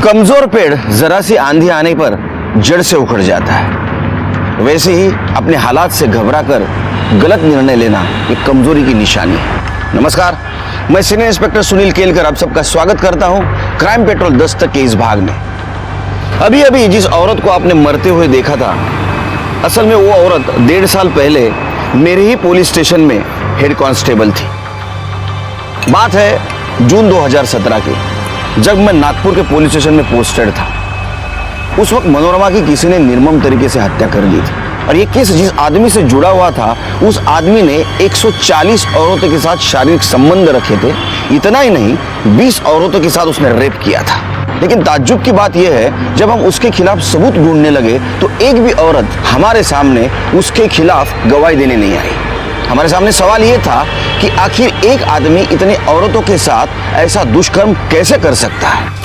कमजोर पेड़ जरा सी आंधी आने पर जड़ से उखड़ जाता है, वैसे ही अपने हालात से घबराकर गलत निर्णय लेना एक कमजोरी की निशानी है। नमस्कार, मैं सीनियर इंस्पेक्टर सुनील केलकर आप सबका स्वागत करता हूं क्राइम पेट्रोल दस्तक के इस भाग में। अभी अभी जिस औरत को आपने मरते हुए देखा था, असल में वो औरत 1.5 साल पहले मेरे ही पुलिस स्टेशन में हेड कांस्टेबल थी। बात है जून 2017 की, जब मैं नागपुर के पुलिस स्टेशन में पोस्टेड था। उस वक्त मनोरमा की किसी ने निर्मम तरीके से हत्या कर दी थी और ये केस जिस आदमी से जुड़ा हुआ था, उस आदमी ने 140 औरतों के साथ शारीरिक संबंध रखे थे। इतना ही नहीं, 20 औरतों के साथ उसने रेप किया था। लेकिन ताज्जुब की बात यह है, जब हम उसके खिलाफ सबूत ढूंढने लगे तो एक भी औरत हमारे सामने उसके खिलाफ गवाही देने नहीं आई। हमारे सामने सवाल यह था कि आखिर एक आदमी इतने औरतों के साथ ऐसा दुष्कर्म कैसे कर सकता है।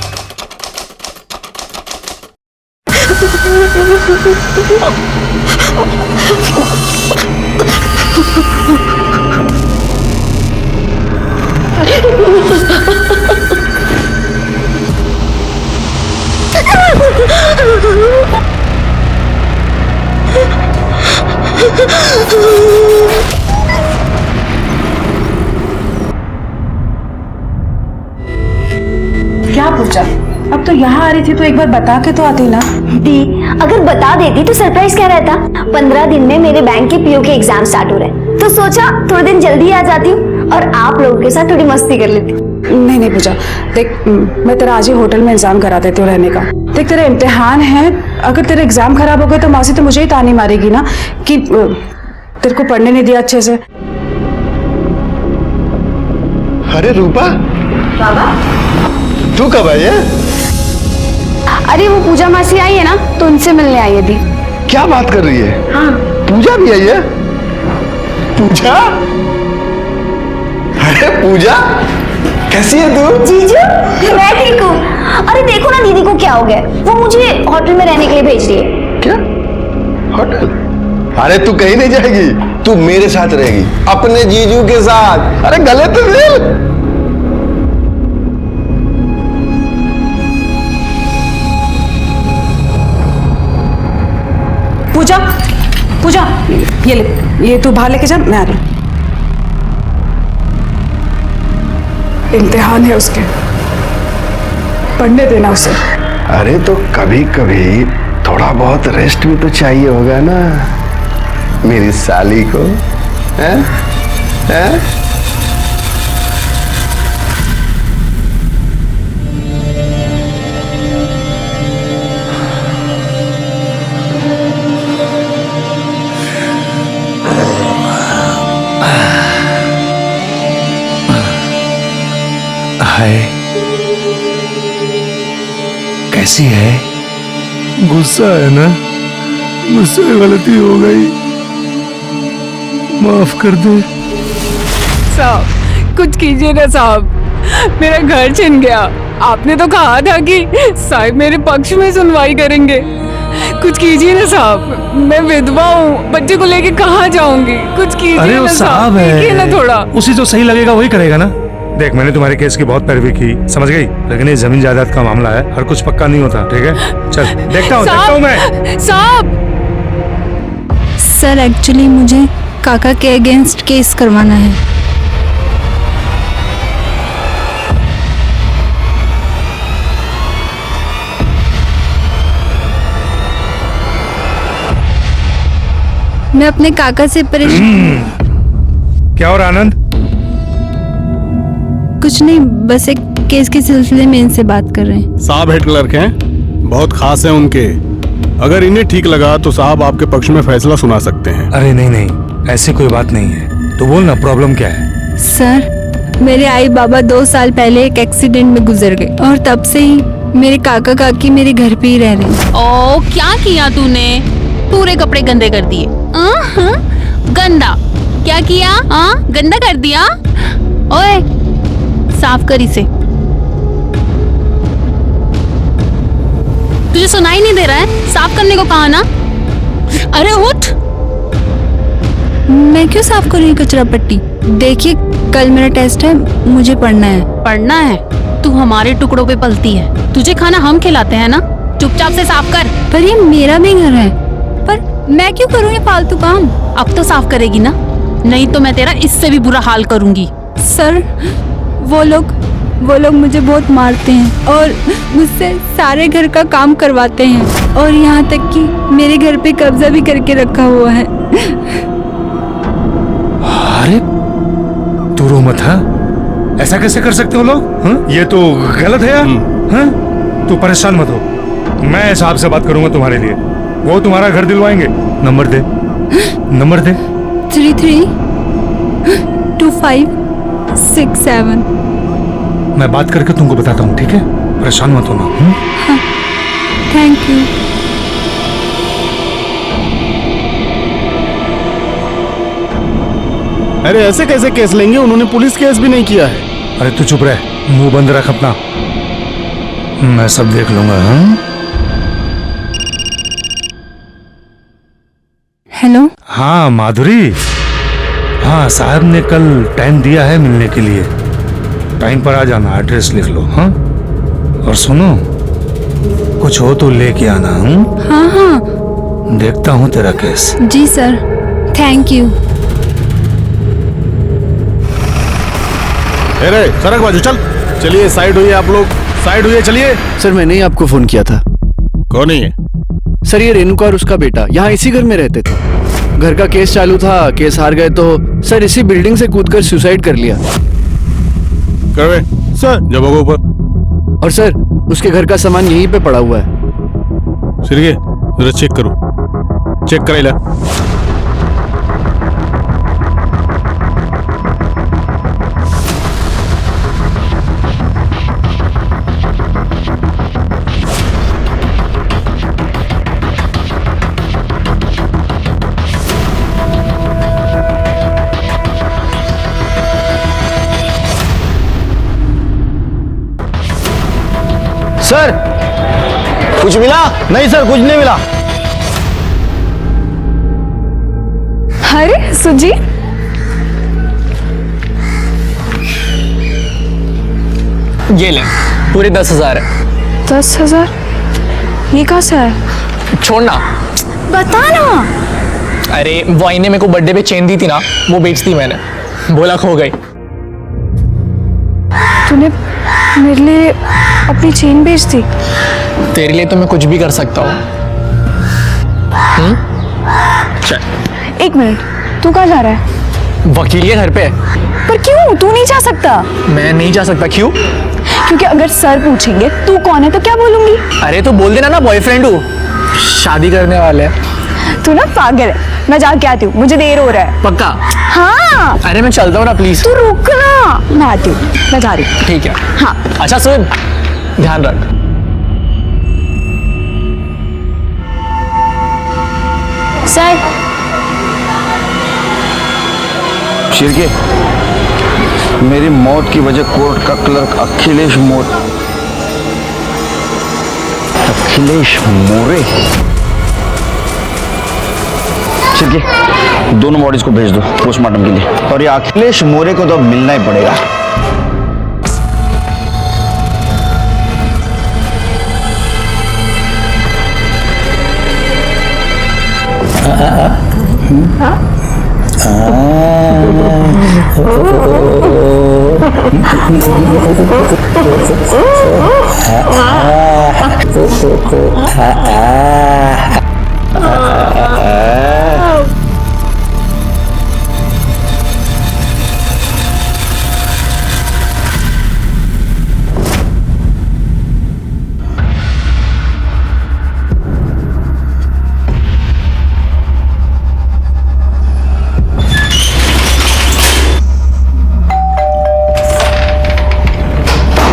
क्या पूछा? अब तो यहाँ आ रही थी तो एक बार बता के तो आती ना। दी, अगर बता देती तो सरप्राइज क्या रहता। 15 दिन में मेरे बैंक के पीओ के एग्जाम स्टार्ट हो रहे हैं, तो सोचा थोड़े दिन जल्दी आ जाती हूँ और आप लोगों के साथ थोड़ी मस्ती कर लेती। नहीं पूजा, देख मैं तेरा आज ही होटल में इंतजाम करा देती हूँ रहने का। देख तेरा इम्तिहान है, अगर तेरा एग्जाम खराब हो गए तो मौसी तो मुझे ही तानी मारेगी ना कि तेरे को पढ़ने नहीं दिया अच्छे से। अरे रूपा, बाबा तू कब आई है? अरे वो पूजा मासी आई है ना, तो उनसे मिलने आई है दी। क्या बात कर रही है? हाँ। पूजा भी आई है? पूजा? अरे पूजा, कैसी है तू? जीजू, मैं ठीक हूँ। अरे देखो ना दीदी को क्या हो गया, वो मुझे होटल में रहने के लिए भेज रही है। क्या होटल? अरे तू कहीं नहीं जाएगी, तू मेरे साथ रहेगी, अपने जीजू के साथ। अरे गले तो मिल। पूजा पूजा, ये ले, ये तू बाहर लेके जा, मैं आ रही हूँ। इम्तिहान है उसके, पढ़ने देना उसे। अरे तो कभी कभी थोड़ा बहुत रेस्ट भी तो चाहिए होगा ना मेरी साली को, हैं? हैं? हाय, कैसी है? गुस्सा है ना? मुझसे गलती हो गई, माफ कर दे। साहब कुछ कीजिए ना साहब, मेरा घर छिन गया। आपने तो कहा था कि साहब मेरे पक्ष में सुनवाई करेंगे। कुछ कीजिए ना साहब, मैं विधवा हूँ, बच्चे को लेके कहाँ जाऊंगी? कुछ कीजिए अरे वो ना साहब देखिए ना थोड़ा। है, उसी जो सही लगेगा वही करेगा ना। देख, मैंने तुम्हारे केस की बहुत पैरवी की, समझ गई, लेकिन ये जमीन जायदाद का मामला है, हर कुछ पक्का नहीं होता। ठीक है, चल देखता हूँ मैं। साहब सर, एक्चुअली मुझे काका के अगेंस्ट केस करवाना है। मैं अपने काका से परेशान। क्या और आनंद? कुछ नहीं, बस एक केस के सिलसिले में इनसे बात कर रहे हैं। साहब हेड क्लर्क हैं, बहुत खास हैं उनके। अगर इन्हें ठीक लगा तो साहब आपके पक्ष में फैसला सुना सकते हैं। अरे नहीं, ऐसी कोई बात नहीं है, तो बोल ना, प्रॉब्लम क्या है? सर, मेरे आई बाबा 2 साल पहले एक एक्सीडेंट में गुजर गए और तब से ही मेरे काका काकी मेरे घर पे ही रह रहे हैं। ओ, क्या किया तूने? पूरे कपड़े गंदे कर दिए। गंदा क्या किया? गंदा कर दिया। ओए, साफ कर इसे। तुझे सुनाई नहीं दे रहा है? साफ करने को कहा ना। अरे उठ। मैं क्यों साफ करूँगी कचरा पट्टी? देखिए कल मेरा टेस्ट है, मुझे पढ़ना है। पढ़ना है? तू हमारे टुकड़ों पे पलती है, तुझे खाना हम खिलाते हैं ना, चुपचाप से साफ कर। पर ये मेरा भी घर है, पर मैं क्यों करूँ ये फालतू काम? अब तो साफ करेगी ना, नहीं तो मैं तेरा इससे भी बुरा हाल करूंगी। सर वो लोग मुझे बहुत मारते हैं और मुझसे सारे घर का काम करवाते हैं और यहाँ तक कि मेरे घर पे कब्जा भी करके रखा हुआ है। अरे तू रो मत, हाँ? ऐसा कैसे कर सकते हो लोग? हाँ? ये तो गलत है यार। हाँ? तू परेशान मत हो, मैं साहब से बात करूंगा तुम्हारे लिए, वो तुम्हारा घर दिलवाएंगे। नंबर दे, नंबर दे। 332567। मैं बात करके तुमको बताता हूँ, ठीक है? परेशान मत होना। हाँ, थैंक यू। अरे ऐसे कैसे केस लेंगे? उन्होंने पुलिस केस भी नहीं किया है। अरे तू चुप रह, मुंह बंद रख अपना, मैं सब देख लूंगा। हाँ? हेलो। हाँ माधुरी, हाँ साहब ने कल टाइम दिया है मिलने के लिए, टाइम पर आ जाना, एड्रेस लिख लो। हाँ? और सुनो, कुछ हो तो लेके आना। हाँ हाँ, देखता हूँ तेरा केस। जी सर, थैंक यू। अरे सड़क बाजू चल। चलिए साइड हुई, आप लोग साइड हुई, चलिए। सर मैंने ही आपको फोन किया था। कौन है ये? सर ये रेणुका और उसका बेटा यहाँ इसी घर में रहते थे। घर का केस चालू था, केस हार गए तो सर इसी बिल्डिंग से कूदकर सुसाइड कर लिया। कर सर जब होगा ऊपर। और सर उसके घर का सामान यहीं पे पड़ा हुआ है। चलिए जरा चेक करो, चेक कराई ला। सर कुछ मिला? नहीं सर, कुछ नहीं मिला। अरे सुजी, ये ले, पूरे 10,000 है। 10,000? ये कहाँ से है? छोड़ना, बता ना। अरे वाई ने मेरे को बर्थडे पे चेन दी थी ना, वो बेच दी मैंने, बोला खो गई। तूने मेरे लिए अपनी चेन बेच दी? तेरे लिए तो मैं कुछ भी कर सकता हूँ। चल। एक मिनट, तू कहाँ जा रहा है? वकील के घर पे। पर क्यों? तू नहीं जा सकता। मैं नहीं जा सकता, क्यों? क्योंकि अगर सर पूछेंगे तू कौन है तो क्या बोलूंगी? अरे तो बोल देना ना बॉयफ्रेंड हूँ, शादी करने वाले हैं। तू ना पागल है, मैं जाके आती हूँ, मुझे देर हो रहा है। पक्का? हाँ। अरे मैं चलता हूँ ना, प्लीज। तू रुक ना, मैं आती हूँ, मैं जा रही हूँ। ठीक है। हाँ। अच्छा सुन, ध्यान रख। सर शिरके, मेरी मौत की वजह कोर्ट का क्लर्क अखिलेश मोरे। शिरके, दोनों बॉडीज को भेज दो पोस्टमार्टम के लिए, और ये अखिलेश मोरे को तो अब मिलना ही पड़ेगा।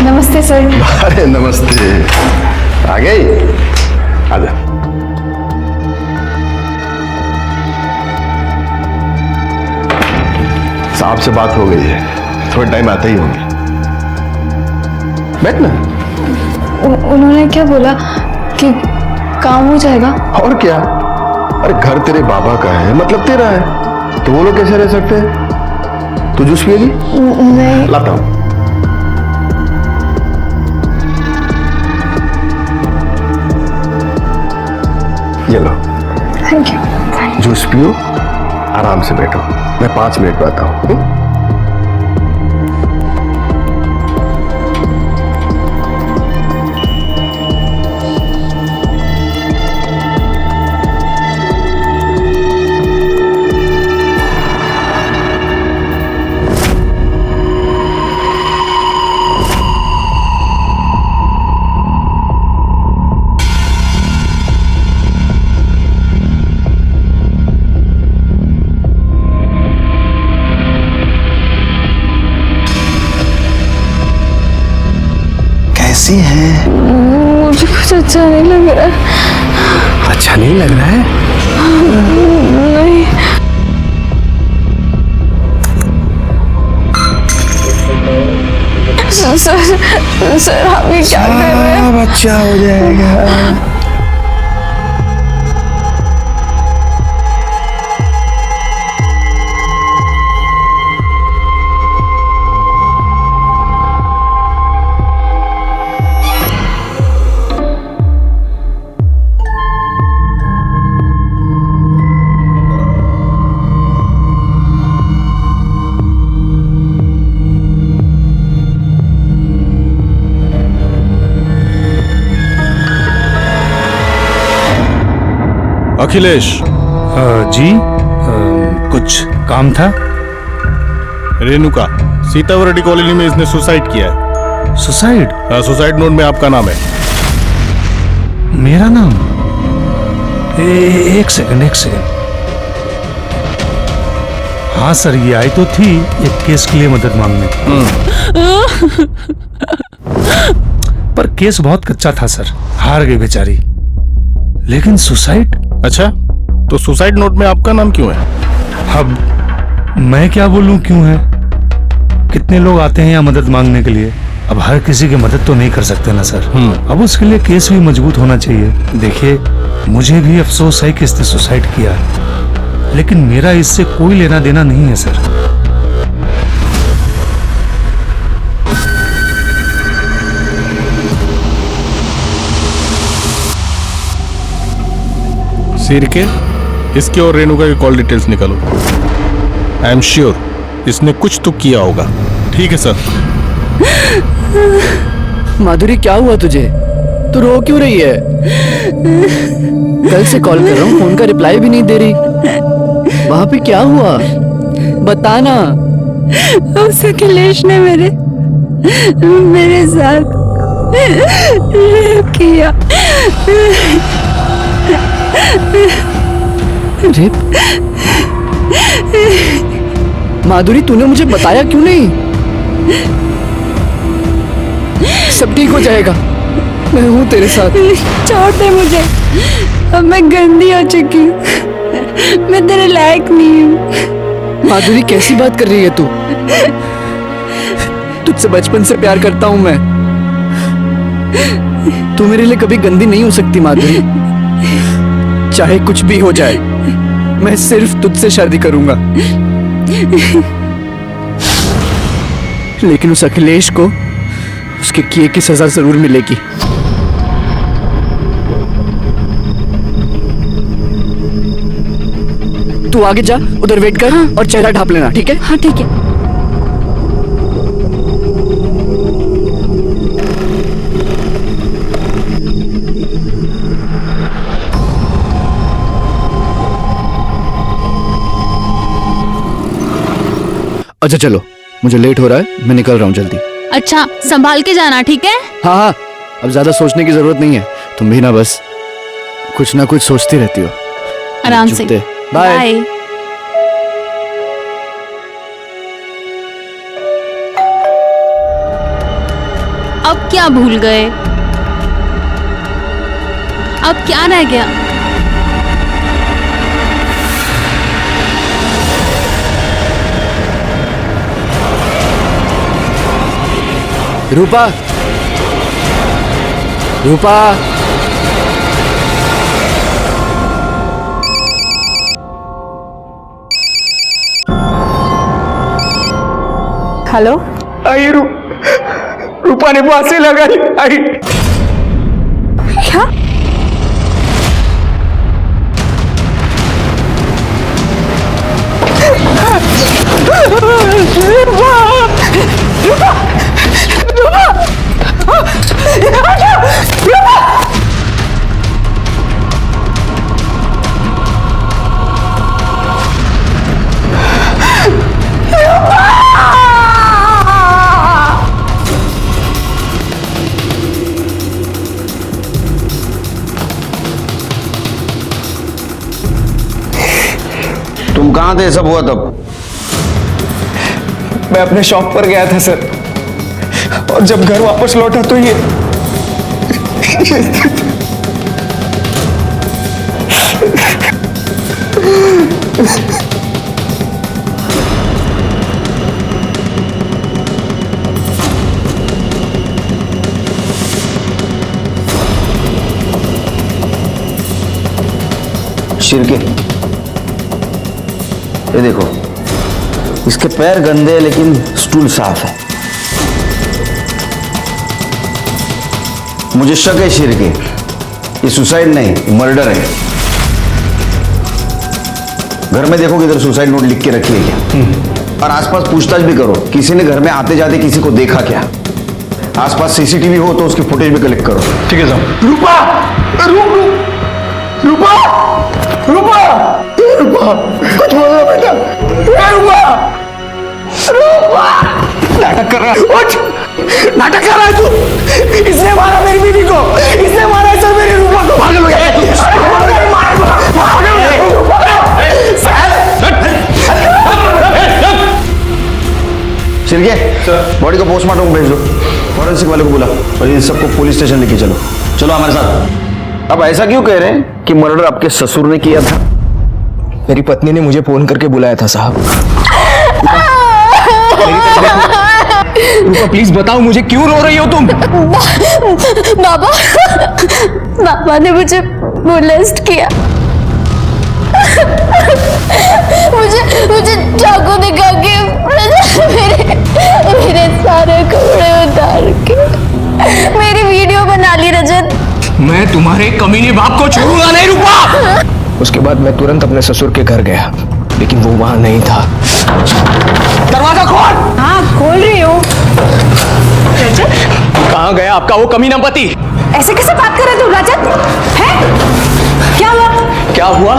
नमस्ते सर। अरे नमस्ते, आ गई? आजा। साहब से बात हो गई है, थोड़ा टाइम आते ही होंगे। बैठ ना। उन्होंने क्या बोला कि काम हो जाएगा? और क्या, अरे घर तेरे बाबा का है, मतलब तेरा है। तो वो लोग कैसे रह सकते हैं? तू जूस पिएगी? नहीं। लाता हूं। ये लो। Thank you. जूस पियो, आराम से बैठो, मैं 5 मिनट में आता हूं। कैसी है? मुझे कुछ अच्छा नहीं लग रहा है। अच्छा नहीं लग रहा है? नहीं। सर आप ये क्या कर रहे हैं? बच्चा हो जाएगा। अखिलेश। जी कुछ काम था? रेणुका, सीतावरडी कॉलोनी में इसने सुसाइड किया है। सुसाइड? सुसाइड नोट में आपका नाम है। मेरा नाम? एक सेकंड। हाँ सर, ये आई तो थी एक केस के लिए मदद मांगने। पर केस बहुत कच्चा था सर, हार गई बेचारी। लेकिन सुसाइड? अच्छा, तो सुसाइड नोट में आपका नाम क्यों है? अब मैं क्या बोलूं क्यों है? कितने लोग आते हैं यहाँ मदद मांगने के लिए, अब हर किसी की मदद तो नहीं कर सकते ना सर। अब उसके लिए केस भी मजबूत होना चाहिए। देखिए, मुझे भी अफसोस है कि इसने सुसाइड किया, लेकिन मेरा इससे कोई लेना देना नहीं है सर। सिर के इसके और रेणुका की कॉल डिटेल्स निकालो। आई एम श्योर इसने कुछ तो किया होगा। ठीक है सर। माधुरी, क्या हुआ तुझे? तू रो क्यों रही है? कल से कॉल कर रहा हूँ, फोन का रिप्लाई भी नहीं दे रही। वहां पे क्या हुआ? बताना। उस अखिलेश ने मेरे साथ रेप किया। रेप? माधुरी, तूने मुझे बताया क्यों नहीं? सब ठीक हो जाएगा, मैं हूं तेरे साथ। छोड़ दे मुझे, अब मैं गंदी हो चुकी हूँ, मैं तेरे लायक नहीं हूँ। माधुरी, कैसी बात कर रही है तू? तुझसे बचपन से प्यार करता हूं मैं। तू मेरे लिए कभी गंदी नहीं हो सकती माधुरी। चाहे कुछ भी हो जाए, मैं सिर्फ तुझसे शादी करूंगा। लेकिन उस अखिलेश को उसके किए की सजा जरूर मिलेगी। तू आगे जा, उधर वेट कर। हाँ। और चेहरा ढांप लेना, ठीक है? हाँ ठीक है। अच्छा चलो, मुझे लेट हो रहा है, मैं निकल रहा हूँ जल्दी। अच्छा, संभाल के जाना, ठीक है? हाँ हाँ, अब ज्यादा सोचने की जरूरत नहीं है। तुम भी ना बस कुछ ना कुछ सोचती रहती हो। आराम से। बाय। अब क्या भूल गए? अब क्या रह गया? रूपा, रूपा, हेलो। आई रूपा ने फांसी लगाई। आई क्या? तुम कहां थे सब हुआ तब? मैं अपने शॉप पर गया था सर, और जब घर वापस लौटा तो ये शिरके, ये देखो, इसके पैर गंदे हैं लेकिन स्टूल साफ है। मुझे शक है शिरके, ये सुसाइड नहीं मर्डर है। घर में देखो किधर सुसाइड नोट लिख के रखी है क्या? और आसपास पूछताछ भी करो, किसी ने घर में आते जाते किसी को देखा क्या? आसपास सीसीटीवी हो तो उसकी फुटेज भी कलेक्ट करो। ठीक है साहब। रूपा रूपा रूपा रूपा कुछ बोलो बेटा। रूपा रूपा नाटक कर रहा है, नाटक कर रहा है तू। इसने मारा मेरी बीवी को, इसने मारा सर मेरी रूपा को। पागल हो गया शिरके, बॉडी को पोस्टमार्टम भेज दो, फॉरेंसिक वाले को बुला और इन सबको पुलिस स्टेशन लेके चलो। चलो हमारे साथ। अब ऐसा क्यों कह रहे हैं कि मर्डर आपके ससुर ने किया था? मेरी पत्नी ने मुझे फोन करके बुलाया था साहब। रूपा प्लीज बताओ मुझे, क्यों रो रही हो तुम? बाबा बाबा ने मुझे मोलेस्ट किया। मुझे चाकू दिखा के मेरे सारे कपड़े उतार के मेरी वीडियो बना ली रजत। मैं तुम्हारे कमीने बाप को छोड़ूंगा नहीं रूपा। उसके बाद मैं तुरंत अपने ससुर के घर गया, लेकिन वो वहां नहीं था। दरवाजा खोल। हाँ खोल रही हूँ। रजत, कहाँ गया आपका वो कमीना पति? ऐसे कैसे बात कर रहे तू रजत? है क्या हुआ? क्या हुआ?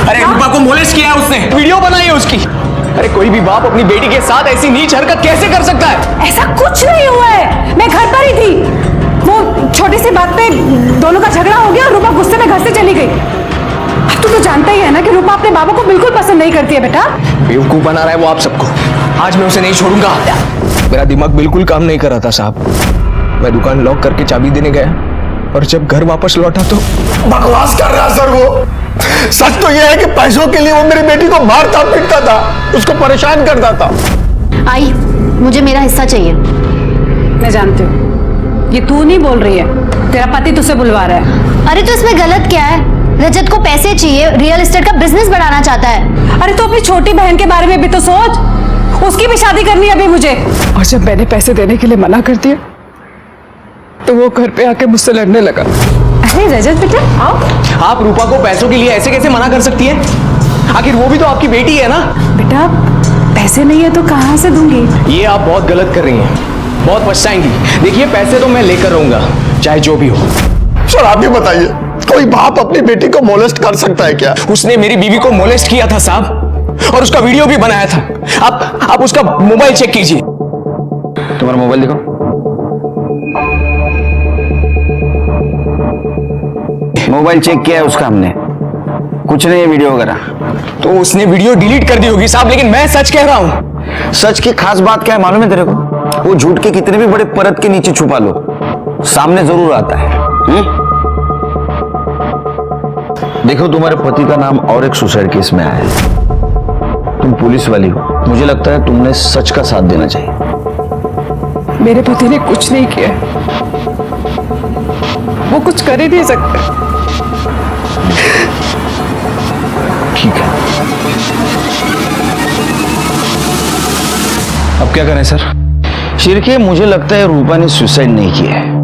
अरे रूपा को मोलेस्ट किया है उसने, वीडियो बनाई है उसकी। अरे कोई भी बाप अपनी बेटी के साथ ऐसी नीच हरकत कैसे कर सकता है? ऐसा कुछ नहीं हुआ है, मैं घर पर ही थी। वो छोटी सी बात पे दोनों का झगड़ा हो गया और रूपा गुस्से में घर से चली गई। अब तू तो जानता ही है ना कि रूपा अपने बाबा को बिल्कुल पसंद नहीं करती है बेटा। बेवकूफ बना रहा है वो आप सबको। आज मैं उसे नहीं छोड़ूंगा। मेरा दिमाग बिल्कुल काम नहीं कर रहा था साहब। मैं दुकान लॉक करके चाबी देने गया और जब घर वापस लौटा तो बकवास कर रहा सर वो। सच तो यह है कि पैसों के लिए वो मेरी बेटी को मारता पीटता था, उसको परेशान करता था। आई, मुझे मेरा हिस्सा चाहिए। मैं जानती हूँ ये तू नहीं बोल रही है, तेरा पति तुझसे बुलवा रहा है। अरे तो इसमें गलत क्या है? रजत को पैसे चाहिए, रियल एस्टेट का बिजनेस बढ़ाना चाहता है। अरे तो अपनी छोटी बहन के बारे में भी तो सोच, उसकी भी शादी करनी है अभी मुझे। और जब मैंने पैसे देने के लिए मना कर दिया तो वो घर पे आके मुझसे लड़ने लगा। अरे रजत बेटा आओ। आप रूपा को पैसों के लिए ऐसे कैसे मना कर सकती है? आखिर वो भी तो आपकी बेटी है ना। बेटा पैसे नहीं है तो कहाँ से दूंगी? ये आप बहुत गलत कर रही हैं, बहुत पछताएंगी। देखिए पैसे तो मैं लेकर रहूंगा चाहे जो भी हो। सर आप ही बताइए, कोई बाप अपनी बेटी को मोलेस्ट कर सकता है क्या? उसने मेरी बीवी को मोलेस्ट किया था साहब, और उसका वीडियो भी बनाया था। आप उसका मोबाइल चेक कीजिए। तुम्हारा मोबाइल दिखाओ। मोबाइल चेक किया है उसका हमने, कुछ नहीं है वीडियो वगैरह। तो उसने वीडियो डिलीट कर दी होगी साहब, लेकिन मैं सच कह रहा हूं। सच की खास बात क्या है मालूम है तेरे को? वो झूठ के कितने भी बड़े परत के नीचे छुपा लो, सामने जरूर आता है। देखो तुम्हारे पति का नाम और एक सुसाइड केस में आया है। तुम पुलिस वाली हो, मुझे लगता है तुमने सच का साथ देना चाहिए। मेरे पति ने कुछ नहीं किया, वो कुछ कर ही नहीं सकते। ठीक है, अब क्या करें सर? शिर्के, मुझे लगता है रूपा ने सुसाइड नहीं किया है।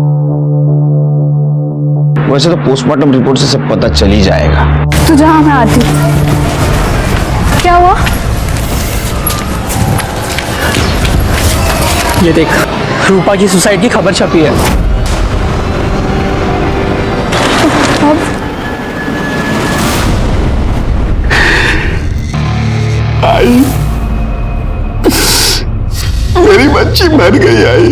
वैसे तो पोस्टमार्टम रिपोर्ट से सब पता चल ही जाएगा। तू जहाँ, मैं आती हूँ। क्या हुआ? ये देख, रूपा की सुसाइड की खबर छपी है। आई, मेरी बच्ची मर गई। आई,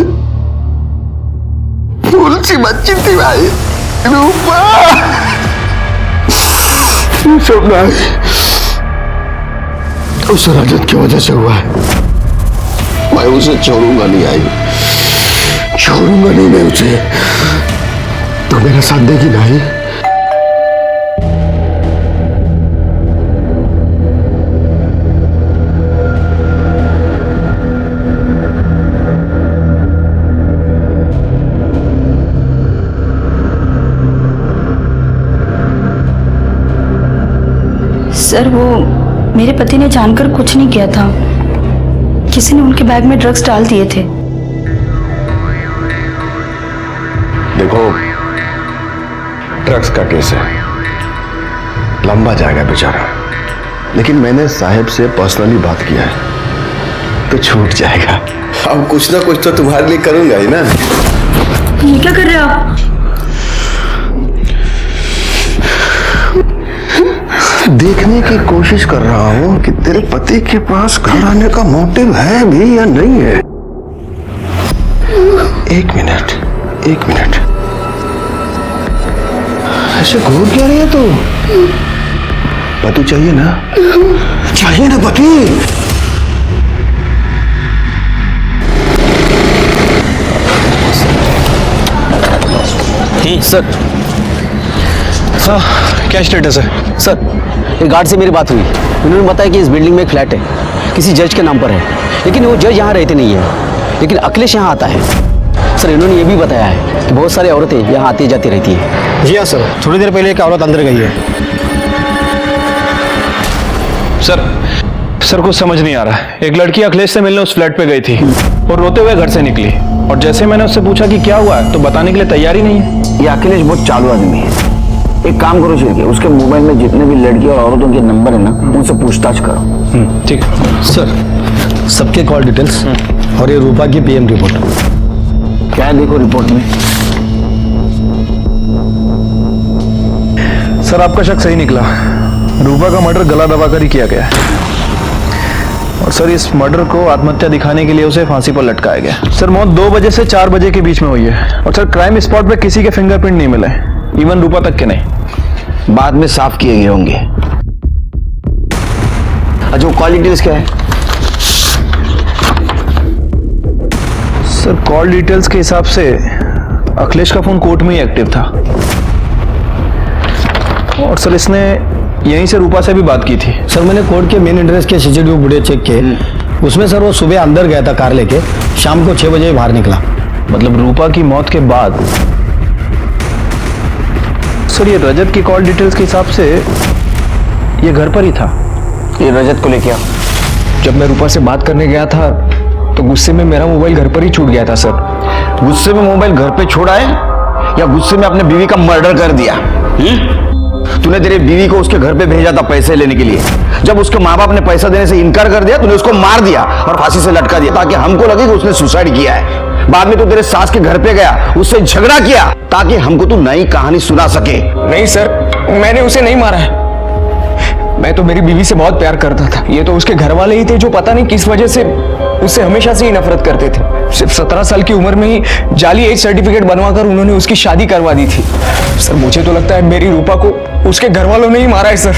फूल सी बच्ची थी भाई, रूपा। ये सब ना उस रजत की वजह से हुआ है। मैं उसे छोड़ूंगा नहीं। आई, छोड़ूंगा नहीं मैं उसे। तो मेरा साथ देगी ना? आई, सर, वो मेरे पति ने जानकर कुछ नहीं किया था। किसी ने उनके बैग में ड्रग्स डाल दिए थे। देखो, ड्रग्स का केस है, लंबा जाएगा बेचारा, लेकिन मैंने साहब से पर्सनली बात किया है तो छूट जाएगा। अब कुछ ना कुछ तो तुम्हारे लिए करूंगा ही ना। ये क्या कर रहे हो आप? देखने की कोशिश कर रहा हूं कि तेरे पति के पास घर आने का मोटिव है भी या नहीं है। एक मिनट, एक मिनट, ऐसे घूर क्या रही है तू? पति चाहिए ना? चाहिए ना पति? सर, हाँ, क्या स्टेटस है? सर, एक गार्ड से मेरी बात हुई। उन्होंने बताया कि इस बिल्डिंग में एक फ्लैट है, किसी जज के नाम पर है, लेकिन वो जज यहाँ रहते नहीं है, लेकिन अखिलेश यहाँ आता है। सर, इन्होंने ये भी बताया है कि बहुत सारी औरतें यहाँ आती जाती रहती है। जी हाँ सर, थोड़ी देर पहले एक औरत अंदर गई है। सर कुछ समझ नहीं आ रहा है। एक लड़की अखिलेश से मिलने उस फ्लैट पे गई थी और रोते हुए घर से निकली, और जैसे मैंने उससे पूछा कि क्या हुआ है तो बताने के लिए तैयार ही नहीं है। ये अखिलेश बहुत चालू आदमी है। एक काम करो शिर्के, उसके मोबाइल में जितने भी लड़की और औरतों के नंबर है ना, उनसे पूछताछ करो। ठीक है सर, सबके कॉल डिटेल्स और ये रूपा की पीएम रिपोर्ट। क्या है देखो रिपोर्ट में? सर, आपका शक सही निकला। रूपा का मर्डर गला दबाकर ही किया गया है, और सर इस मर्डर को आत्महत्या दिखाने के लिए उसे फांसी पर लटकाया गया। सर, मौत 2 बजे से 4 बजे के बीच में हुई है, और सर क्राइम स्पॉट पे किसी के फिंगरप्रिंट नहीं मिले, इवन रूपा तक के नहीं। बाद में साफ किए गए होंगे। अच्छा, वो कॉल डिटेल्स क्या है? सर, कॉल डिटेल्स के हिसाब से अखिलेश का फोन कोर्ट में ही एक्टिव था, और सर इसने यहीं से रूपा से भी बात की थी। सर, मैंने कोर्ट के मेन एड्रेस के सीसीटीवी फुटेज चेक किए। उसमें सर वो सुबह अंदर गया था कार लेके, शाम को 6 बजे बाहर निकला। मतलब रूपा की मौत के बाद। सर, ये रजत की कॉल डिटेल्स के हिसाब से ये घर पर ही था। ये रजत को लेके आओ। जब मैं रूपा से बात करने गया था तो गुस्से में मेरा मोबाइल घर पर ही छूट गया था सर। गुस्से में मोबाइल घर पे छोड़ा है या गुस्से में अपने बीवी का मर्डर कर दिया? तूने तेरे बीवी को उसके घर पे भेजा था पैसे लेने के लिए। जब उसके माँ बाप ने पैसा देने से इनकार कर दिया, तूने उसको मार दिया और फांसी से लटका दिया, ताकि हमको लगे कि उसने सुसाइड किया है। बाद में तू तेरे सास के घर पे गया, उससे झगड़ा किया, ताकि हमको तू नई कहानी सुना सके। नहीं सर, मैंने उसे नहीं मारा है। मैं तो मेरी बीवी से बहुत प्यार करता था। ये तो उसके घर वाले ही थे जो पता नहीं किस वजह से उससे हमेशा से ही नफरत करते थे। सिर्फ 17 साल की उम्र में ही जाली एज सर्टिफिकेट बनवाकर उन्होंने उसकी शादी करवा दी थी। सर, मुझे तो लगता है मेरी रूपा को उसके घर वालों ने ही मारा है सर।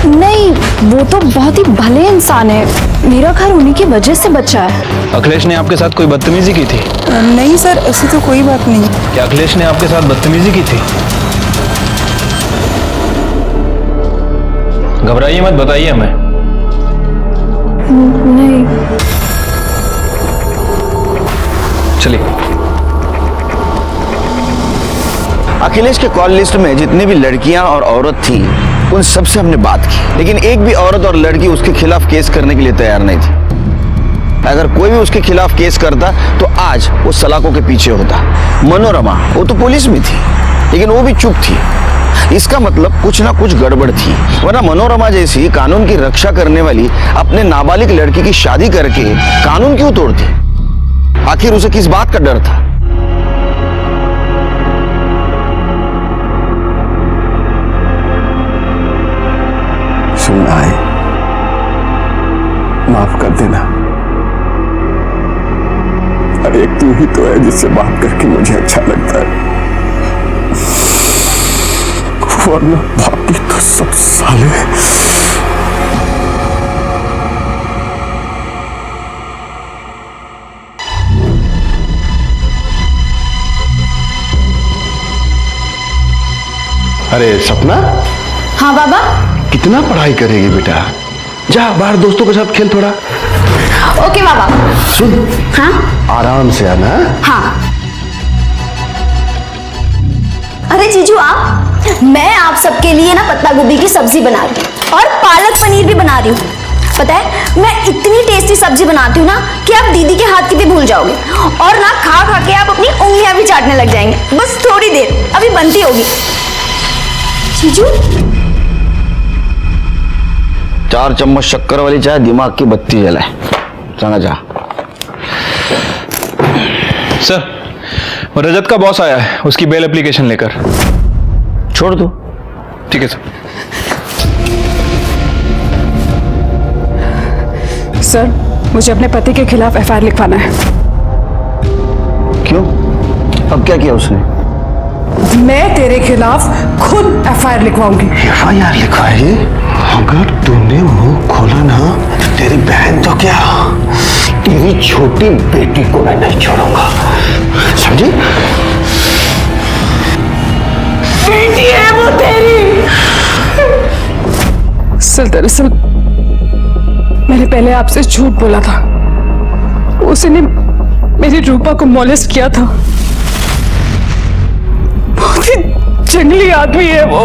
नहीं, वो तो बहुत ही भले इंसान है। मेरा घर उन्हीं की वजह से बचा है। अखिलेश ने आपके साथ कोई बदतमीजी की थी? नहीं सर, ऐसी तो कोई बात नहीं। क्या अखिलेश ने आपके साथ बदतमीजी की थी? घबराइए मत, बताइए हमें। नहीं। चलिए। अखिलेश के कॉल लिस्ट में जितनी भी लड़कियां और औरत थी, उन सब से हमने बात की, लेकिन एक भी औरत और लड़की उसके खिलाफ केस करने के लिए तैयार नहीं थी। अगर कोई भी उसके खिलाफ केस करता तो आज वो सलाखों के पीछे होता। मनोरमा, वो तो पुलिस में थी, लेकिन वो भी चुप थी। इसका मतलब कुछ ना कुछ गड़बड़ थी, वरना मनोरमा जैसी कानून की रक्षा करने वाली अपने नाबालिग लड़की की शादी करके कानून क्यों तोड़ती? आखिर उसे किस बात का डर था? सुनना है, माफ कर देना। अरे एक तू ही तो है जिससे बात करके मुझे अच्छा लगता है, वरना बाकी तो सब साले। अरे सपना। हाँ बाबा। कितना पढ़ाई करेगी बेटा? जा बाहर दोस्तों के साथ खेल थोड़ा। ओके बाबा। सुन, हाँ आराम से आना। हाँ। अरे जीजू आप, मैं आप सबके लिए ना पत्ता गोभी की सब्जी बना रही हूँ और पालक पनीर भी बना रही हूँ। पता है मैं इतनी टेस्टी सब्जी बनाती हूँ ना कि आप दीदी के हाथ की भी भूल जाओगे और ना खा खा के आप अपनी उंगलियां भी चाटने लग जाएंगे। बस थोड़ी देर अभी बनती होगी। जीजू 4 चम्मच शक्कर वाली चाय दिमाग की बत्ती जलाए। जाना जा। सर, वो रजत का बॉस आया है, उसकी बेल एप्लीकेशन लेकर। छोड़ दो। ठीक है सर। सर, मुझे अपने पति के खिलाफ एफआईआर लिखवाना है। क्यों? अब क्या किया उसने? मैं तेरे खिलाफ खुद एफआईआर लिखवाऊंगी। एफआईआर लिखवाएगी? अगर तूने मुंह खोला ना तो तेरी बहन तो क्या, तेरी छोटी बेटी को मैं नहीं छोड़ूंगा, समझी? बेटी है वो तेरी। सर, दरअसल मैंने पहले आपसे झूठ बोला था। उसने मेरी रूपा को मॉलेस्ट किया था। बहुत ही जंगली आदमी है वो।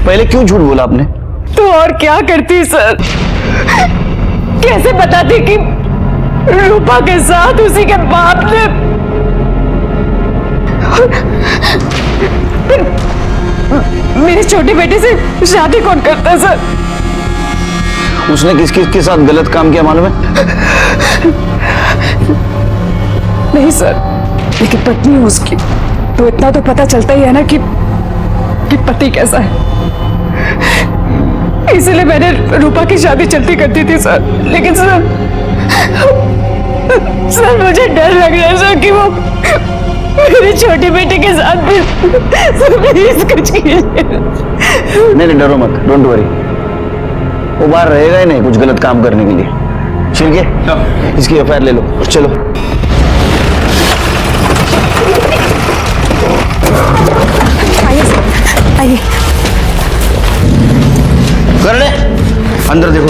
पहले क्यों झूठ बोला आपने? तो और क्या करती सर? कैसे बताती कि रूपा के साथ उसी के बाप ने मेरे छोटे बेटे से शादी कौन करता है सर? उसने किस किस के साथ गलत काम किया मालूम है? नहीं सर, लेकिन पत्नी है उसकी, तो इतना तो पता चलता ही है ना कि पति कैसा है। इसलिए मैंने रूपा की शादी चलती करती थी सर। लेकिन सर मुझे डर लग रहा है सर कि वो मेरी छोटी बेटी के साथ भी। प्लीज कुछ कीजिए। नहीं डरो मत, डोंट वरी। वो बाहर रहेगा ही नहीं कुछ गलत काम करने के लिए। ठीक है, इसकी एफआईआर ले लो। चलो आइए सर, आइए। कर ले, अंदर देखो।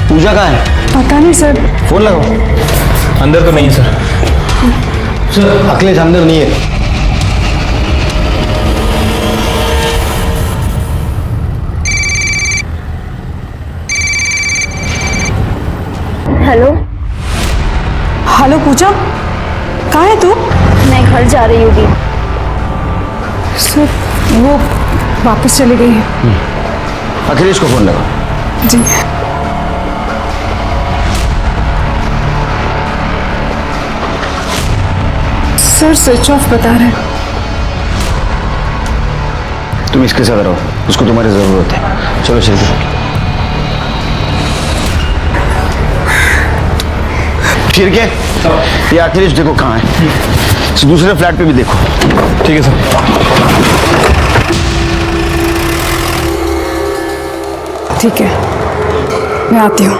पूजा कहाँ है? पता नहीं सर। फोन लगाओ। अंदर तो नहीं है सर। सर, अखिलेश अंदर नहीं है। हेलो। हेलो पूजा, कहाँ है तू? मैं घर जा रही होगी। सर, वो वापस चली गई है। अखिलेश को फोन लगाओ। जी। सर स्विच ऑफ बता रहे हैं। तुम इसके साथ रहो, उसको तुम्हारी जरूरत है। चलो चलिए। ठीक है, ये अखिलेश देखो कहाँ है। इस दूसरे फ्लैट पे भी देखो। ठीक है सर। ठीक है, मैं आती हूँ।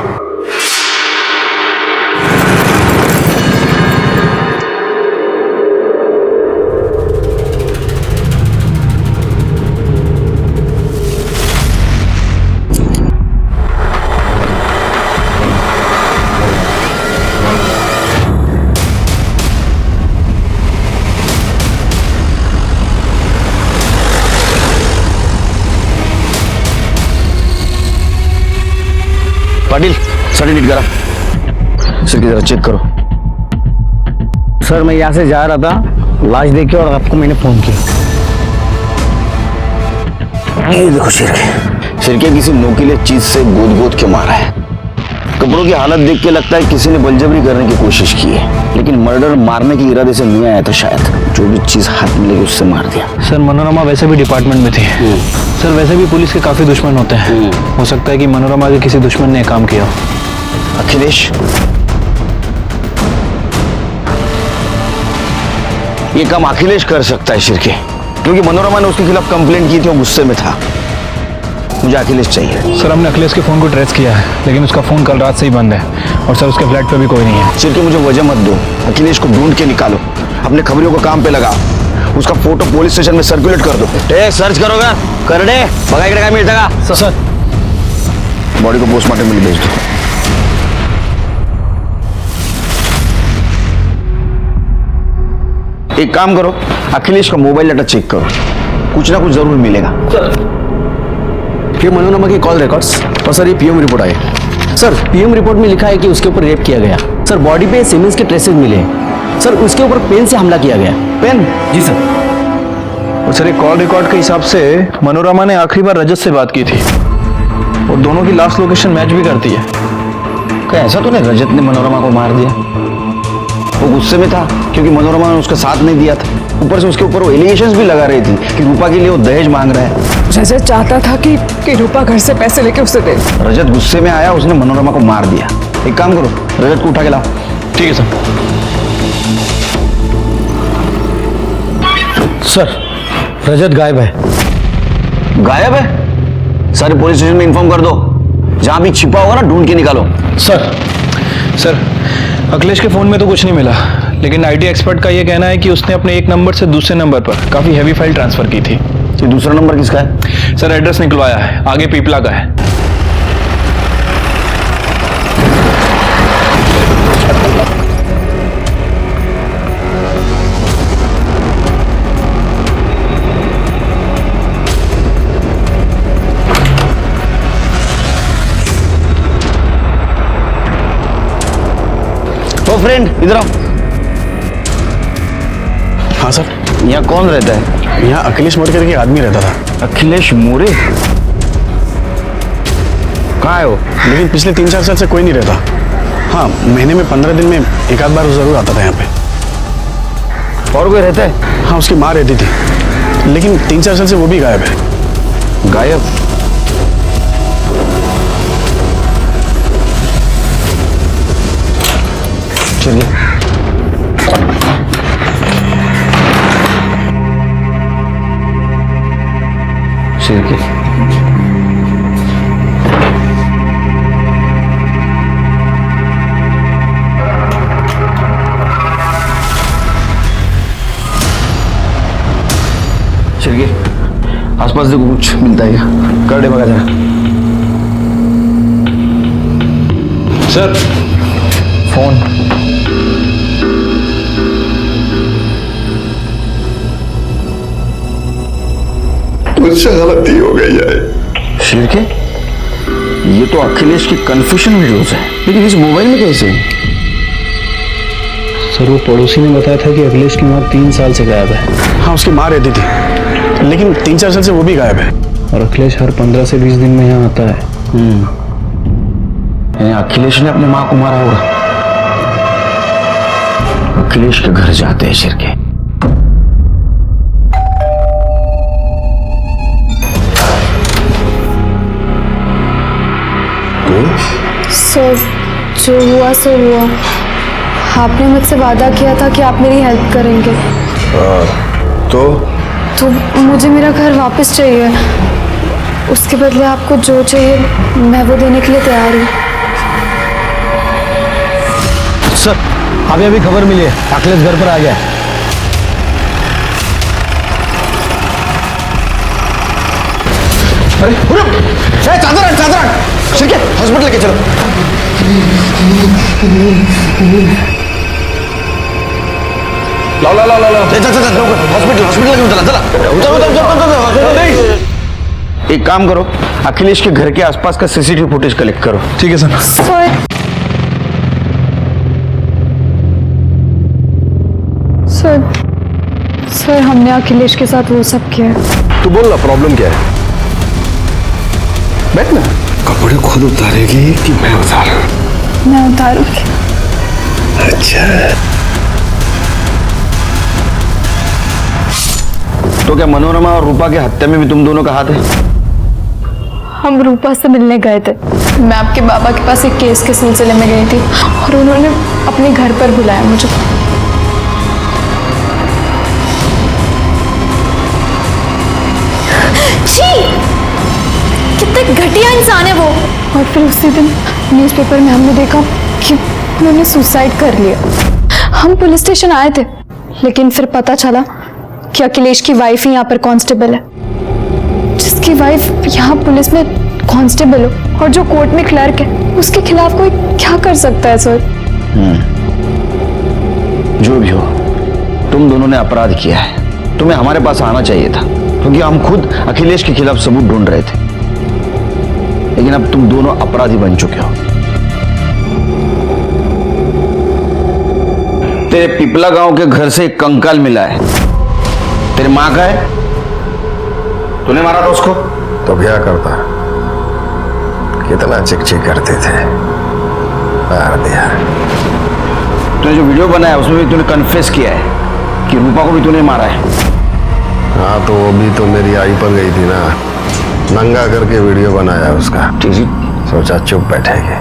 पाटिल सर्टिफिकेट करा। सिर्के जरा चेक करो। सर मैं यहाँ से जा रहा था, लाश देखी और आपको मैंने फोन किया। ये देखो सिरके किसी नोकीले चीज से गोद गोद के मारा है। कपड़ों की हालत देख के लगता है किसी ने बलजबरी करने की कोशिश की है, लेकिन मर्डर मारने के इरादे से नहीं आया था शायद। जो भी चीज हाथ में लगी उससे मार दिया। सर मनोरमा वैसे भी डिपार्टमेंट में थी। सर वैसे भी पुलिस के काफी दुश्मन होते हैं। हो सकता है कि मनोरमा के किसी दुश्मन ने काम किया हो। अखिलेश, ये काम अखिलेश कर सकता है शिरके, क्योंकि मनोरमा ने उसके खिलाफ कंप्लेंट की थी और गुस्से में था। मुझे अखिलेश चाहिए। सर हमने अखिलेश के फोन को ट्रेस किया है, लेकिन उसका फोन कल रात से ही बंद है और सर उसके फ्लैट पे भी कोई नहीं है। शिरके मुझे वजह मत दो, अखिलेश को ढूंढ के निकालो, अपने खबरियों को काम पे लगा, उसका फोटो पुलिस स्टेशन में सर्कुलेट कर दो। सर्च करोगे कर दे, बघा इकडे काय मिळतं का? सर बॉडी को पोस्टमार्टम में भेज दो। एक काम करो, अखिलेश का मोबाइल डाटा चेक करो, कुछ ना कुछ जरूर मिलेगा। ये मनोरमा के कॉल रिकॉर्ड्स और सर ये पीएम रिपोर्ट आई। सर पीएम रिपोर्ट में लिखा है कि उसके ऊपर रेप किया गया। सर बॉडी पे सीमेंस के ट्रेसेस मिले हैं। सर उसके ऊपर पेन से हमला किया गया। पेन? जी सर। और सर एक कॉल रिकॉर्ड के हिसाब से मनोरमा ने आखिरी बार रजत से बात की थी और दोनों की लास्ट लोकेशन मैच भी करती है। क्या ऐसा तो नहीं रजत ने मनोरमा को मार दिया? वो गुस्से में था क्योंकि मनोरमा ने उसका साथ नहीं दिया था। ऊपर से उसके ऊपर वो एलिगेशंस भी लगा रही थी कि रूपा के लिए वो दहेज मांग रहा है। रजत चाहता था कि रूपा घर से पैसे लेके उसे दे। रजत गुस्से में आया, उसने मनोरमा को मार दिया। एक काम करो, रजत को उठा के लाओ। ठीक है सर। सर रजत गायब है। गायब है? सारे पुलिस स्टेशन में इन्फॉर्म कर दो, जहां भी छिपा होगा ना ढूंढ के निकालो। सर अखिलेश के फोन में तो कुछ नहीं मिला, लेकिन आईटी एक्सपर्ट का यह कहना है कि उसने अपने एक नंबर से दूसरे नंबर पर काफी हैवी फाइल ट्रांसफर की थी। ये दूसरा नंबर किसका है? सर एड्रेस निकलवाया है, आगे पीपला का है। ओ फ्रेंड इधर आओ। हाँ सर। यहाँ कौन रहता है? यहाँ अखिलेश मोरे करके आदमी रहता था। अखिलेश मोरे? कहाँ है वो? लेकिन पिछले 3-4 साल से कोई नहीं रहता। हाँ महीने में 15 दिन में एक आध बार जरूर आता था यहाँ पे। और कोई रहता है? हाँ उसकी माँ रहती थी, लेकिन 3-4 साल से वो भी गायब है। गायब? चलिए। शिरके शिरके आसपास देखो कुछ मिलता है क्या? कर दे बघा जरा। Sir phone. मुझसे गलती हो गई है। शिरके ये तो अखिलेश की कन्फ्यूजन वीडियोस है, लेकिन इस मोबाइल में कैसे? सर वो पड़ोसी ने बताया था कि अखिलेश की माँ 3 साल से गायब है। हाँ उसकी माँ रहती थी, लेकिन 3-4 साल से वो भी गायब है। और अखिलेश हर 15 से 20 दिन में यहाँ आता है। यानी अखिलेश ने अपनी माँ को मारा होगा। अखिलेश के घर जाते हैं शिरके। सर जो हुआ सो हुआ। आपने मुझसे वादा किया था कि आप मेरी हेल्प करेंगे। तो मुझे मेरा घर वापस चाहिए। उसके बदले आपको जो चाहिए मैं वो देने के लिए तैयार हूँ। सर अभी अभी खबर मिली है, अखिलेश घर पर आ गया है। अरे चादर शिरके हॉस्पिटल लेके चलो। लाओ चल हॉस्पिटल लेके चला। एक काम करो, अखिलेश के घर के आसपास का सीसीटीवी फुटेज कलेक्ट करो। ठीक है सर। सर हमने अखिलेश के साथ वो सब किया है। तू बोल ना, प्रॉब्लम क्या है? बैठ ना। कपड़े खुद उतारेगी कि मैं उतारूं? मैं उतारूंगी। अच्छा, तो क्या मनोरमा और रूपा की हत्या में भी तुम दोनों का हाथ है? हम रूपा से मिलने गए थे। मैं आपके बाबा के पास एक केस के सिलसिले में गई थी और उन्होंने अपने घर पर बुलाया मुझे। छी! कितने घटिया इंसान है वो। और फिर उसी दिन न्यूज़पेपर में हमने देखा कि उन्होंने सुसाइड कर लिया। हम पुलिस स्टेशन आए थे, लेकिन फिर पता चला कि अखिलेश की वाइफ ही यहाँ पर कांस्टेबल है। जिसकी वाइफ यहाँ पुलिस में कांस्टेबल हो और जो कोर्ट में क्लर्क है, उसके खिलाफ कोई क्या कर सकता है सर? जो भी हो, तुम दोनों ने अपराध किया है। तुम्हें हमारे पास आना चाहिए था, क्योंकि हम खुद अखिलेश के खिलाफ सबूत ढूंढ रहे थे। लेकिन अब तुम दोनों अपराधी बन चुके हो। तेरे पिपला गांव के घर से एक कंकाल मिला है। तेरी माँ का है? तूने मारा था उसको? तो क्या करता? कितना चिकचिक करते थे, मार दिया। तूने जो वीडियो बनाया उसमें भी तूने कन्फेस किया है कि रूपा को भी तूने मारा है। हाँ, तो वो भी तो मेरी आई पर गई थी ना, नंगा करके वीडियो बनाया उसका। सोचा चुप बैठेगी,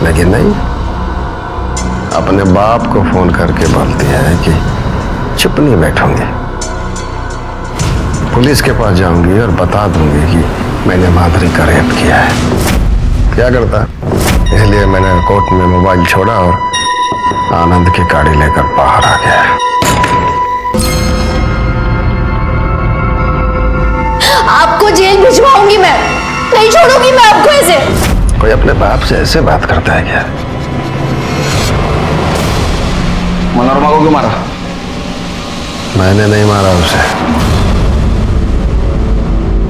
लेकिन नहीं, अपने बाप को फोन करके बोलती है कि चुप नहीं बैठूंगी, पुलिस के पास जाऊंगी और बता दूंगी कि मैंने माधुरी का रेप किया है। क्या करता? इसलिए मैंने कोर्ट में मोबाइल छोड़ा और आनंद की गाड़ी लेकर बाहर आ गया। आपको जेल भिजवाऊंगी मैं, नहीं छोड़ूंगी मैं आपको ऐसे। कोई अपने बाप से ऐसे बात करता है क्या? मनोरमा को क्यों मारा? मैंने नहीं मारा उसे।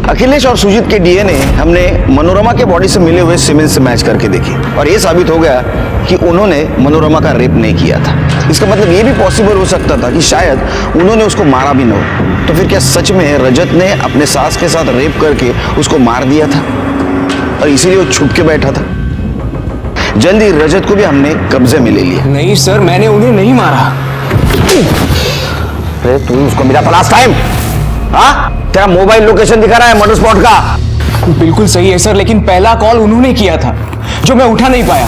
अखिलेश और सुजीत के डीएनए हमने मनोरमा के बॉडी से मिले हुए सीमेंट से मैच करके देखी और ये साबित हो गया कि उन्होंने मनोरमा का रेप नहीं किया था। इसका मतलब ये भी पॉसिबल हो सकता था कि शायद उन्होंने उसको मारा भी न हो। तो फिर क्या सच में रजत ने अपने सास के साथ रेप करके उसको मार दिया था और इसीलिए वो छुप के बैठा था? जल्दी रजत को भी हमने कब्जे में ले लिया। नहीं सर, मैंने उन्हें नहीं मारा। अरे तू उसको मिला लास्ट टाइम? हाँ, तेरा मोबाइल लोकेशन दिखा रहा है मर्डर स्पॉट का। बिल्कुल सही है सर, लेकिन पहला कॉल उन्होंने किया था जो मैं उठा नहीं पाया,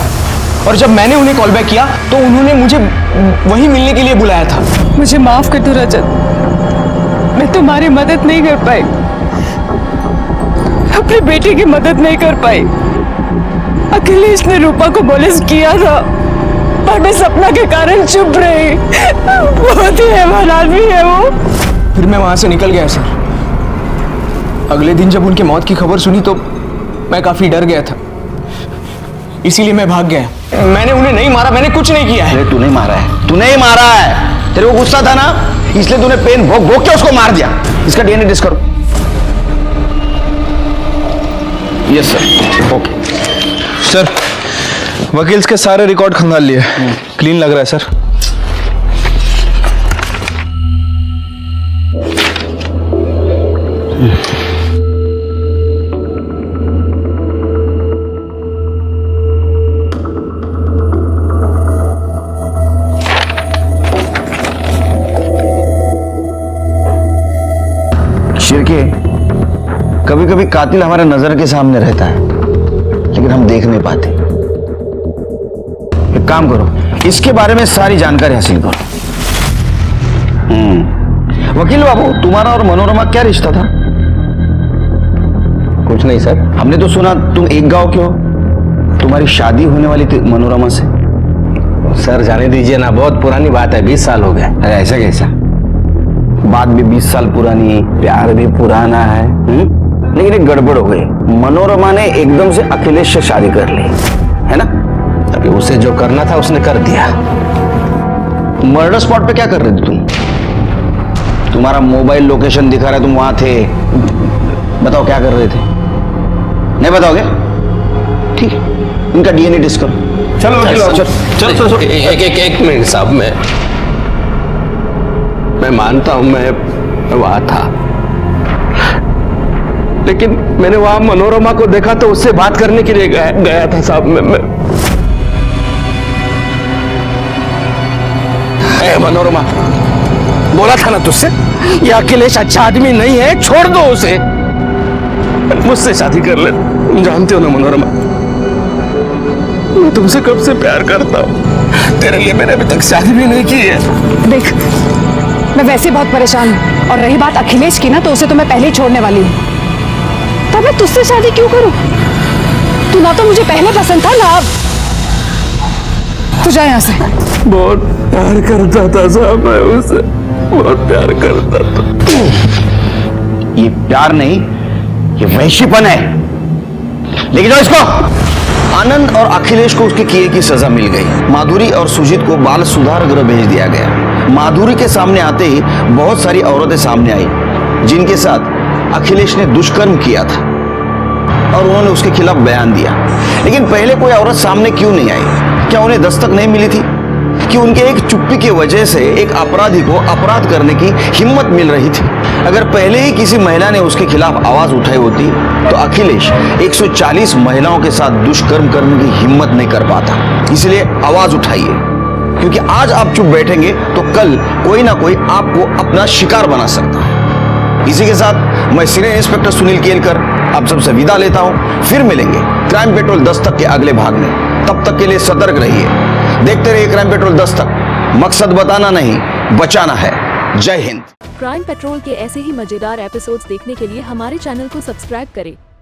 और जब मैंने उन्हें कॉल बैक किया तो उन्होंने मुझे वहीं मिलने के लिए बुलाया था। मुझे माफ कर दो रजत, मैं तुम्हारी मदद नहीं कर पाई, अपनी बेटी की मदद नहीं कर पाई। अखिलेश ने रूपा को पुलिस किया था, पर मैं सपना के कारण चुप रही। बहुत ही हैवान आदमी है वो। फिर मैं वहां से निकल गया सर। अगले दिन जब उनकी मौत की खबर सुनी तो मैं काफी डर गया था, इसीलिए मैं भाग गया। मैंने उन्हें नहीं मारा, मैंने कुछ नहीं किया है। तूने मारा है, तूने ही मारा है। तेरे को गुस्सा था ना, इसलिए तूने पेन भोग भोग के उसको मार दिया। इसका डीएनए टेस्ट करो। Yes sir, okay sir. वकील के सारे रिकॉर्ड खंगाल लिए, क्लीन लग रहा है सर। शिरके, कभी कभी कातिल हमारे नजर के सामने रहता है, लेकिन हम देख नहीं पाते। एक काम करो, इसके बारे में सारी जानकारी हासिल करो। वकील बाबू, तुम्हारा और मनोरमा क्या रिश्ता था? कुछ नहीं सर। हमने तो सुना तुम एक गांव के हो, तुम्हारी शादी होने वाली थी मनोरमा से। सर जाने दीजिए ना, बहुत पुरानी बात है, 20 साल हो गए। अरे ऐसा कैसा? बात भी 20 साल पुरानी, प्यार भी पुराना है। लेकिन एक गड़बड़ हो गई, मनोरमा ने एकदम से अखिलेश से शादी कर ली, है ना? अभी उसे जो करना था उसने कर दिया। मर्डर स्पॉट पे क्या कर रहे थे तुम? तुम्हारा मोबाइल लोकेशन दिखा रहा है, तुम वहां थे। बताओ क्या कर रहे थे? नहीं बताओगे? ठीक है, इनका डीएनए टेस्ट करो। चलो चलो एक मिनट साहब, मैं मानता हूं मैं वहां था, लेकिन मैंने वहां मनोरमा को देखा तो उससे बात करने के लिए गया था साहब। मैं मनोरमा, बोला था ना तुझसे, ये अखिलेश अच्छा आदमी नहीं है, छोड़ दो उसे, मुझसे शादी कर ले। तुम जानते हो ना मनोरमा, मैं तुमसे कब से प्यार करता हूं, तेरे लिए मैंने अभी तक शादी भी नहीं की है। देख, मैं वैसे बहुत परेशान हूँ, और रही बात अखिलेश की ना, तो उसे तो मैं पहले ही छोड़ने वाली हूँ। तब मैं तुझसे शादी क्यों करूँ? तू ना तो मुझे पहले पसंद था ना अब। तू जा यहाँ से। बहुत प्यार करता था साहब मैं उससे, बहुत प्यार करता था। ये प्यार नहीं, ये वैश्यपन है। लेकिन जाओ इसको। आनंद और अखिलेश को उसके किए की सजा मिल गई। माधुरी और सुजीत को बाल सुधार गृह भेज दिया गया। माधुरी के सामने आते ही बहुत सारी औरतें सामने आई जिनके साथ अखिलेश ने दुष्कर्म किया था, और उन्होंने उसके खिलाफ बयान दिया। लेकिन पहले कोई औरत सामने क्यों नहीं आई? क्या उन्हें दस्तक नहीं मिली थी कि उनके एक चुप्पी की वजह से एक अपराधी को अपराध करने की हिम्मत मिल रही थी? अगर पहले ही किसी महिला ने उसके खिलाफ आवाज उठाई होती तो अखिलेश 140 महिलाओं के साथ दुष्कर्म करने की हिम्मत नहीं कर पाता। इसलिए आवाज उठाइए, क्योंकि आज आप चुप बैठेंगे तो कल कोई ना कोई आपको अपना शिकार बना सकता है। इसी के साथ मैं सीनियर इंस्पेक्टर सुनील केलकर आप सबसे विदा लेता हूं। फिर मिलेंगे क्राइम पेट्रोल दस्तक के अगले भाग में। तब तक के लिए सतर्क रहिए, देखते रहिए क्राइम पेट्रोल दस्तक। मकसद बताना नहीं, बचाना है। जय हिंद। क्राइम पेट्रोल के ऐसे ही मजेदार एपिसोड्स देखने के लिए हमारे चैनल को सब्सक्राइब करें